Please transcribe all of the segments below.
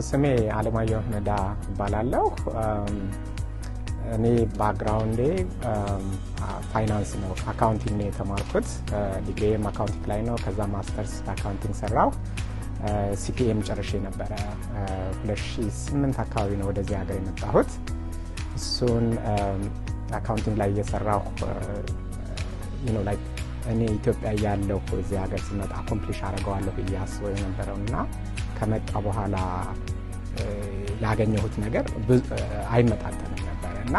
ስሜ አለማየሁ ነዳ እባላለሁ። እኔ ባክግራውንዴ ፋይናንስ ነው፣ አካውንቲንግ ነው የተማርኩት። ዲግሪዬም አካውንቲንግ ላይ ነው። ከዛ ማስተርስ አካውንቲንግ ሰራው። ሲፒኤም ጨርሼ ነበረ 2008 አካባቢ ነው ወደዚህ ሀገር የመጣሁት። እሱን አካውንቲንግ ላይ እየሰራሁ እኔ ኢትዮጵያ ያለሁ እዚህ ሀገር ስመጣ አኮምፕሊሽ አደርገዋለሁ ብዬ አስበው የነበረውና ከመጣ በኋላ ያገኘሁት ነገር አይመጣጠንም ነበር እና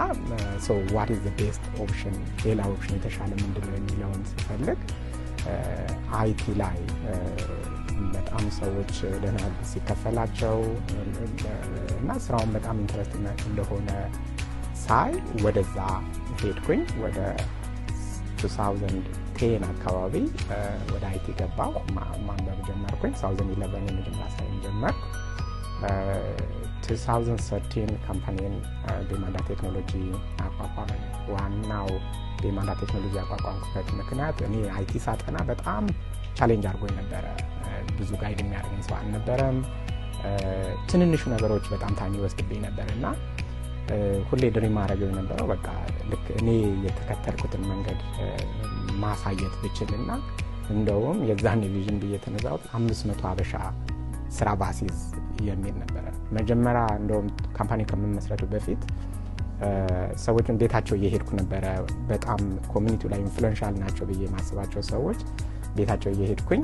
what is the best option፣ ሌላ ኦፕሽን የተሻለ ምንድነው የሚለውን ስፈልግ አይቲ ላይ በጣም ሰዎች ደህና ሲከፈላቸው እና ስራውን በጣም ኢንተረስቲንግ እንደሆነ ሳይ ወደዛ ሄድኩኝ። ወደ 2010 አካባቢ ወደ አይቲ ገባሁ። ማንበብ ጀመርኩኝ። 2011 የመጀመሪያ ስራዬን ጀመርኩ። 2013 ካምፓኒን ዴማንዳ ቴክኖሎጂ አቋቋመን። ዋናው ዴማንዳ ቴክኖሎጂ አቋቋምኩበት ምክንያት እኔ አይቲ ሳጠና በጣም ቻሌንጅ አድርጎኝ ነበረ። ብዙ ጋይድ የሚያደርገኝ ሰው አልነበረም። ትንንሹ ነገሮች በጣም ታይም ይወስድብኝ ነበር እና ሁሌ ድሪም አደረገው የነበረው በቃ ልክ እኔ የተከተልኩትን መንገድ ማሳየት ብችልና እንደውም የዛን ቪዥን ብዬ ተነዛሁት 500 ሀበሻ ስራ ባሲዝ የሚል ነበረ። መጀመሪያ እንደውም ካምፓኒ ከመመስረቱ በፊት ሰዎችን ቤታቸው እየሄድኩ ነበረ። በጣም ኮሚኒቲው ላይ ኢንፍሉዌንሻል ናቸው ብዬ ማስባቸው ሰዎች ቤታቸው እየሄድኩኝ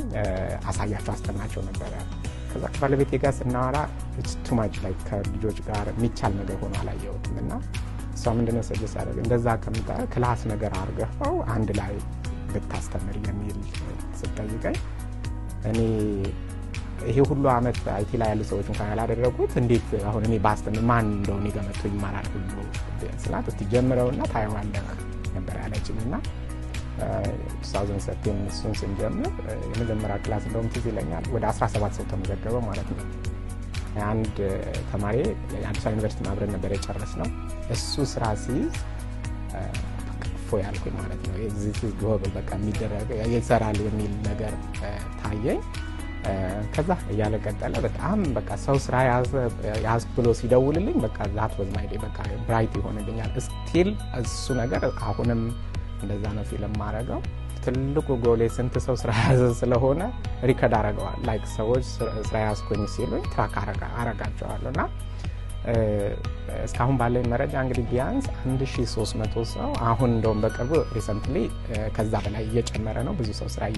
አሳያቸው፣ አስተናቸው ነበረ። ከዛ ከባለቤቴ ጋር ስናወራ too much ከልጆች ጋር የሚቻል ነገር ሆኖ አላየሁትም እና እሷ ምንድነው ሰጀስ አደረገ እንደዛ ከምታ ክላስ ነገር አድርገው አንድ ላይ ብታስተምር የሚል ስትጠይቀኝ እኔ ይሄ ሁሉ አመት አይቲ ላይ ያሉ ሰዎች እንኳን ያላደረጉት እንዴት አሁን እኔ ባስተምር ማን እንደሆነ ይገመቱ ይማራል ሁሉ ስላት እስቲ ጀምረውና ታየዋለህ ነበር ያለችኝ እና 2017 እሱን ስንጀምር የመጀመሪያ ክላስ እንደውም ትዝ ይለኛል ወደ 17 ሰው ተመዘገበ ማለት ነው። አንድ ተማሪ የአዲስ አበባ ዩኒቨርሲቲ አብረን ነበር የጨረስነው። እሱ ስራ ሲይዝ ፎ ያልኩኝ ማለት ነው። እዚህ ግሎባል በቃ የሚደረግ ይሰራል የሚል ነገር ታየኝ። ከዛ እያለ ቀጠለ። በጣም በቃ ሰው ስራ ያዝ ብሎ ሲደውልልኝ በቃ ዛት ወዝማይዴ በቃ ብራይት ይሆንልኛል። ስቲል እሱ ነገር አሁንም እንደዛ ነው ፊልም ማረጋው። ትልቁ ጎሌ ስንት ሰው ስራ ያዘ ስለሆነ ሪከርድ አረጋዋል። ሰዎች ስራ ያዝኩኝ ሲሉኝ ትራክ አረጋቸዋለሁና እስካሁን ባለኝ መረጃ እንግዲህ ቢያንስ 1300 ሰው አሁን እንደውም በቅርቡ ሪሰንትሊ ከዛ በላይ እየጨመረ ነው ብዙ ሰው ስራ